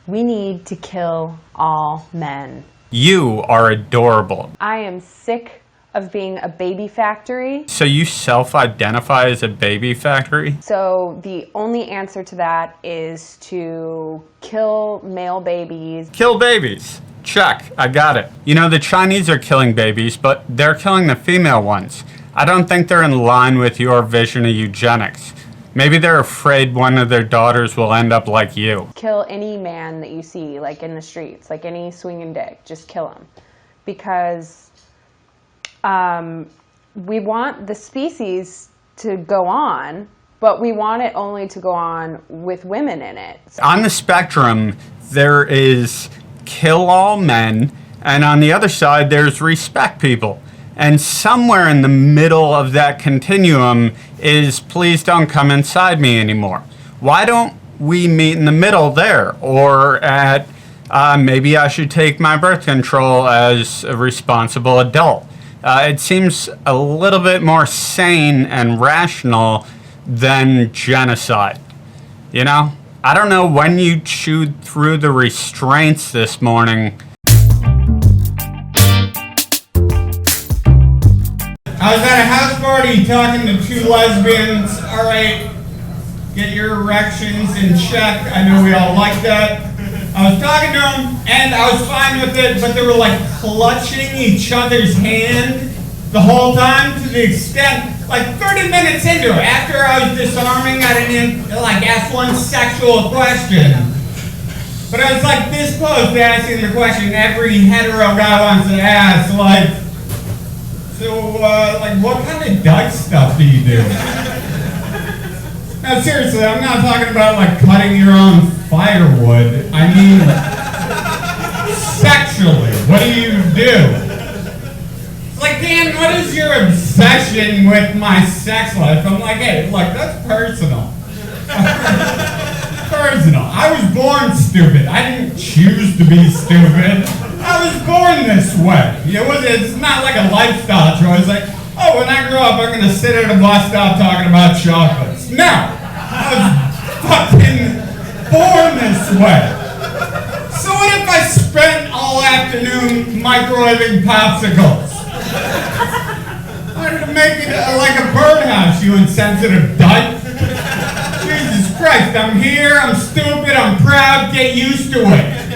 We need to kill all men. You are adorable. I am sick of being a baby factory. So you self-identify as a baby factory? So the only answer to that is to kill male babies. Kill babies. Check. I got it. You know, the Chinese are killing babies, but they're killing the female ones. I don't think they're in line with your vision of eugenics. Maybe they're afraid one of their daughters will end up like you. Kill any man that you see, like in the streets, like any swinging dick. Just kill him. Because we want the species to go on, but we want it only to go on with women in it. On the spectrum, there is kill all men, and on the other side, there's respect people. And somewhere in the middle of that continuum is please don't come inside me anymore. Why don't we meet in the middle there? Or at maybe I should take my birth control as a responsible adult. It seems a little bit more sane and rational than genocide. You know? I don't know when you chewed through the restraints this morning. I was at a house party talking to two lesbians. All right, get your erections in check. I know we all like that. I was talking to them, and I was fine with it, but they were like clutching each other's hand the whole time to the extent, like 30 minutes into it, after I was disarming, I didn't like ask one sexual question. But I was like this close to asking the question every hetero guy wants to ask, like, so, like, what kind of dyke stuff do you do? No, seriously, I'm not talking about, like, cutting your own firewood. I mean, sexually, what do you do? It's like, Dan, what is your obsession with my sex life? I'm like, hey, look, that's personal. Personal. I was born stupid. I didn't choose to be stupid. I was born this way. It's not like a lifestyle choice. Like, oh, when I grow up, I'm going to sit at a bus stop talking about chocolates. No. I was fucking born this way. So what if I spent all afternoon microwaving popsicles? I wanted to make it like a birdhouse, you insensitive dyke. Jesus Christ, I'm here, I'm stupid, I'm proud, get used to it.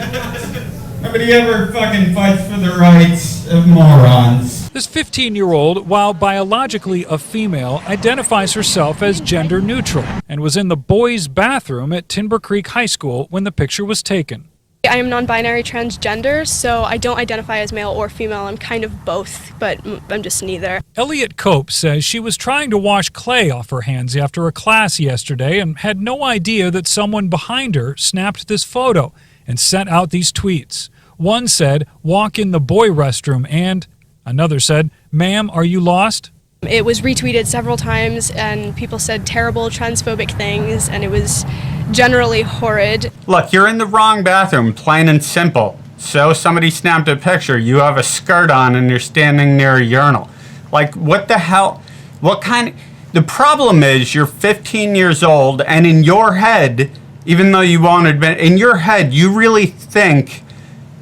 Nobody ever fucking fights for the rights of morons. This 15-year-old, while biologically a female, identifies herself as gender neutral and was in the boys' bathroom at Timber Creek High School when the picture was taken. I am non-binary transgender, so I don't identify as male or female. I'm kind of both, but I'm just neither. Elliot Cope says she was trying to wash clay off her hands after a class yesterday and had no idea that someone behind her snapped this photo and sent out these tweets. One said, "Walk in the boy restroom," and another said, "Ma'am, are you lost?" It was retweeted several times, and people said terrible transphobic things, and it was generally horrid. Look, you're in the wrong bathroom, plain and simple. So somebody snapped a picture, you have a skirt on and you're standing near a urinal. Like, what the hell? What kind of... The problem is you're 15 years old, and in your head, even though you won't admit, in your head, you really think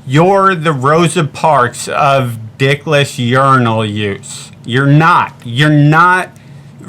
you're the Rosa Parks of dickless urinal use. You're not. You're not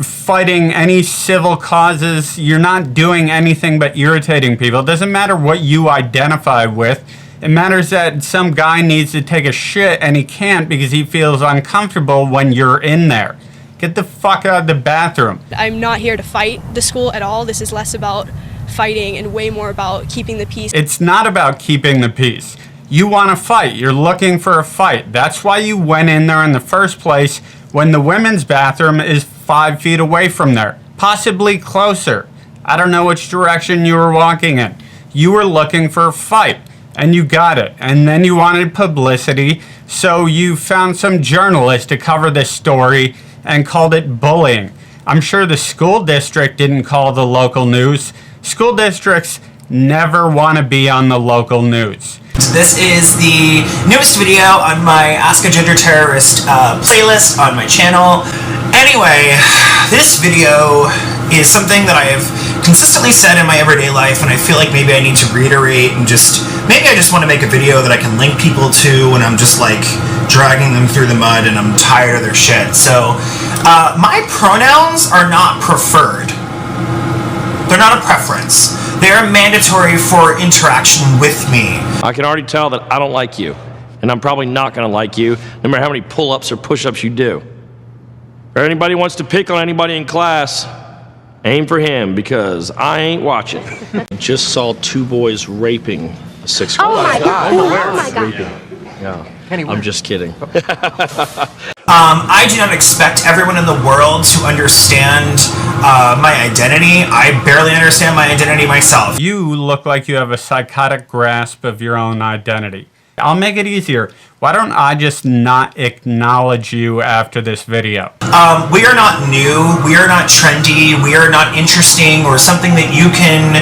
fighting any civil causes. You're not doing anything but irritating people. It doesn't matter what you identify with. It matters that some guy needs to take a shit and he can't because he feels uncomfortable when you're in there. Get the fuck out of the bathroom. I'm not here to fight the school at all. This is less about fighting and way more about keeping the peace. It's not about keeping the peace. You want to fight. You're looking for a fight. That's why you went in there in the first place when the women's bathroom is 5 feet away from there. Possibly closer. I don't know which direction you were walking in. You were looking for a fight, and you got it. And then you wanted publicity, so you found some journalist to cover this story and called it bullying. I'm sure the school district didn't call the local news. School districts never want to be on the local news. This is the newest video on my Ask a Gender Terrorist playlist on my channel. Anyway, this video is something that I have consistently said in my everyday life, and I feel like maybe I need to reiterate and maybe I just want to make a video that I can link people to when I'm just like dragging them through the mud and I'm tired of their shit. So, my pronouns are not preferred. They're not a preference. They're mandatory for interaction with me. I can already tell that I don't like you, and I'm probably not going to like you, no matter how many pull-ups or push-ups you do. If anybody wants to pick on anybody in class, aim for him, because I ain't watching. Just saw two boys raping a 6-year-old. Oh my God. Oh my God. Yeah. I'm just kidding. I do not expect everyone in the world to understand my identity. I barely understand my identity myself. You look like you have a psychotic grasp of your own identity. I'll make it easier. Why don't I just not acknowledge you after this video? We are not new, we are not trendy, we are not interesting or something that you can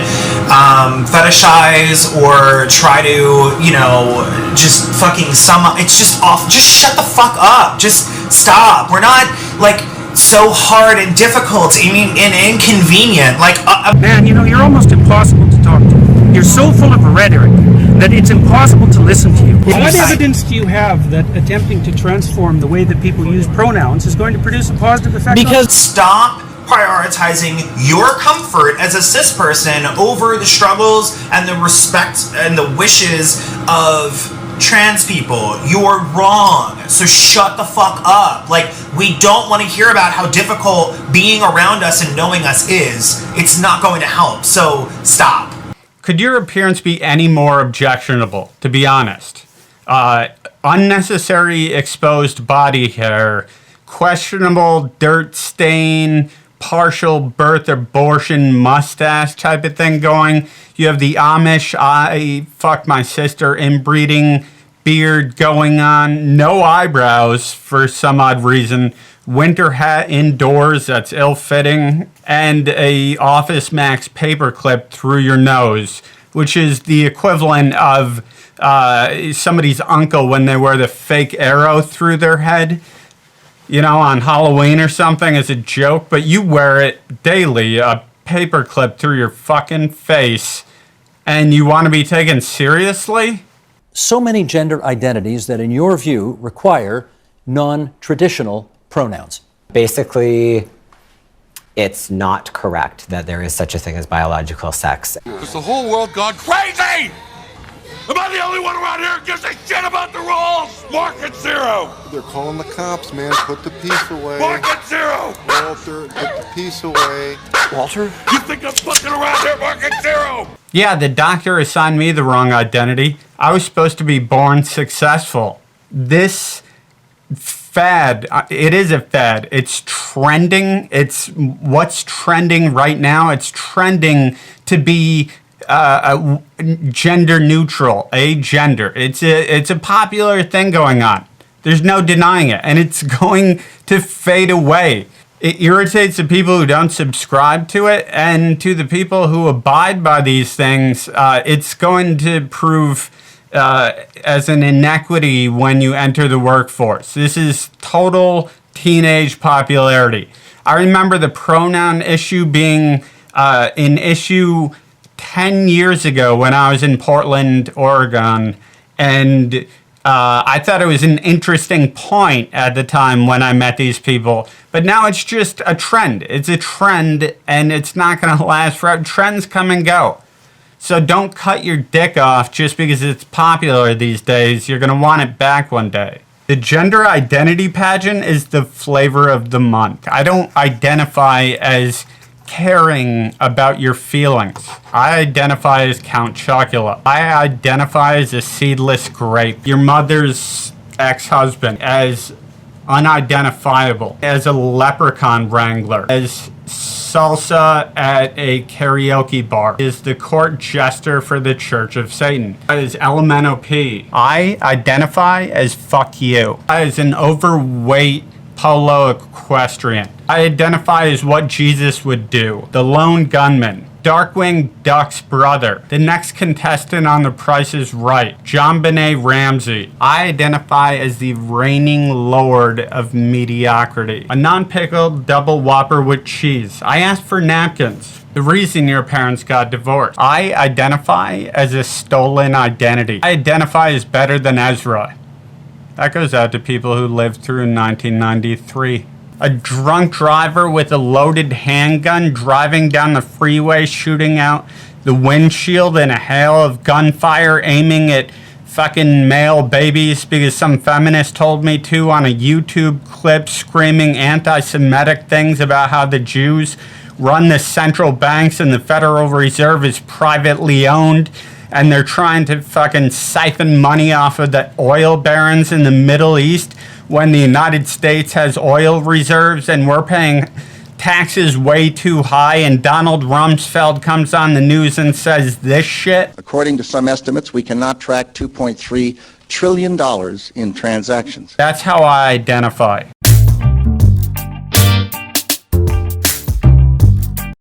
fetishize or try to, you know, just fucking sum up. It's just off. Just shut the fuck up. Just stop. We're not like so hard and difficult, I mean, and inconvenient. Like, man, you know, you're almost impossible to talk to. You're so full of rhetoric that it's impossible to listen to you. What evidence do you have that attempting to transform the way that people use pronouns is going to produce a positive effect? Because stop prioritizing your comfort as a cis person over the struggles and the respect and the wishes of trans people. You're wrong. So shut the fuck up. Like, we don't want to hear about how difficult being around us and knowing us is. It's not going to help. So stop. Could your appearance be any more objectionable, to be honest? Unnecessary exposed body hair, questionable dirt stain, partial birth abortion mustache type of thing going. You have the Amish, I fuck my sister inbreeding beard going on. No eyebrows for some odd reason. Winter hat indoors that's ill-fitting, and a Office Max paperclip through your nose, which is the equivalent of somebody's uncle when they wear the fake arrow through their head, you know, on Halloween or something as a joke, but you wear it daily, a paperclip through your fucking face, and you want to be taken seriously? So many gender identities that, in your view, require non-traditional pronouns. Basically, it's not correct that there is such a thing as biological sex. Has the whole world gone crazy? Am I the only one around here who gives a shit about the rules? Market zero! They're calling the cops, man. Put the piece away. Market zero! Walter, put the piece away. Walter? You think I'm fucking around here? Market zero! Yeah, the doctor assigned me the wrong identity. I was supposed to be born successful. This fad, it is a fad. It's trending. It's what's trending right now. It's trending to be gender neutral, agender. It's a popular thing going on. There's no denying it, and it's going to fade away. It irritates the people who don't subscribe to it, and to the people who abide by these things, it's going to prove as an inequity when you enter the workforce. This is total teenage popularity. I remember the pronoun issue being an issue 10 years ago when I was in Portland, Oregon, and I thought it was an interesting point at the time when I met these people, but now it's just a trend. It's a trend, and it's not going to last forever. Trends come and go. So don't cut your dick off just because it's popular these days. You're going to want it back one day. The gender identity pageant is the flavor of the month. I don't identify as caring about your feelings. I identify as Count Chocula. I identify as a seedless grape. Your mother's ex-husband, as unidentifiable, as a leprechaun wrangler, as salsa at a karaoke bar, is the court jester for the Church of Satan, as Elemento P. I identify as fuck you, as an overweight polo equestrian. I identify as what Jesus would do, the lone gunman, Darkwing Duck's brother, the next contestant on The Price is Right, JonBenet Ramsey. I identify as the reigning lord of mediocrity, a non-pickled double whopper with cheese. I asked for napkins. the reason your parents got divorced. I identify as a stolen identity. I identify as better than Ezra. That goes out to people who lived through 1993. A drunk driver with a loaded handgun driving down the freeway, shooting out the windshield in a hail of gunfire, aiming at fucking male babies because some feminist told me to on a YouTube clip, screaming anti-Semitic things about how the Jews run the central banks and the Federal Reserve is privately owned and they're trying to fucking siphon money off of the oil barons in the Middle East when the United States has oil reserves and we're paying taxes way too high, and Donald Rumsfeld comes on the news and says this shit. According to some estimates, we cannot track $2.3 trillion in transactions. That's how I identify.